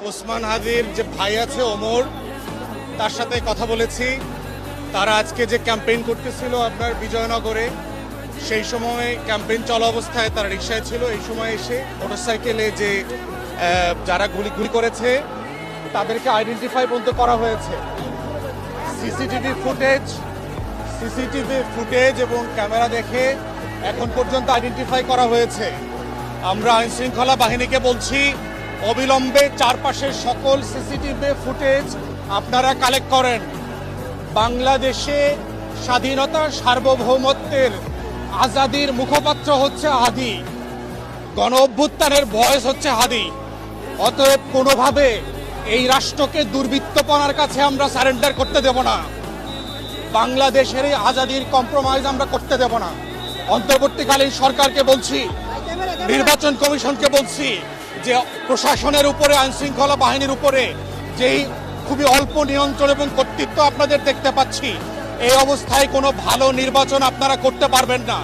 ওসমান হাদির যে ভাই আছে ওমর, তার সাথে কথা বলেছি। তারা আজকে যে ক্যাম্পেইন করতেছিল আপনার বিজয়নগরে, সেই সময় ক্যাম্পেইন চলা অবস্থায় তারা রিকশায় ছিল। এই সময় এসে মোটরসাইকেলে যে যারা গুলি করেছে তাদেরকে আইডেন্টিফাই পর্যন্ত করা হয়েছে। সিসিটিভি ফুটেজ এবং ক্যামেরা দেখে এখন পর্যন্ত আইডেন্টিফাই করা হয়েছে। আমরা আইনশৃঙ্খলা বাহিনীকে বলছি, অবিলম্বে চারপাশের সকল সিসিটিভি ফুটেজ আপনারা কালেক্ট করেন। বাংলাদেশে স্বাধীনতা সার্বভৌমত্বের আজাদির মুখপাত্র হচ্ছে হাদি, গণ অভ্যুত্থানের ভয়েস হচ্ছে হাদি। অতএব কোনোভাবে এই রাষ্ট্রকে দুর্বৃত্তপনার কাছে আমরা সারেন্ডার করতে দেব না। বাংলাদেশের এই আজাদির কম্প্রোমাইজ আমরা করতে দেব না। অন্তর্বর্তীকালীন সরকারকে বলছি, নির্বাচন কমিশনকে বলছি যে প্রশাসনের উপরে, আইনশৃঙ্খলা বাহিনীর উপরে যেই খুবই অল্প নিয়ন্ত্রণ এবং কর্তৃত্ব আপনাদের দেখতে পাচ্ছি, এই অবস্থায় কোনো ভালো নির্বাচন আপনারা করতে পারবেন না।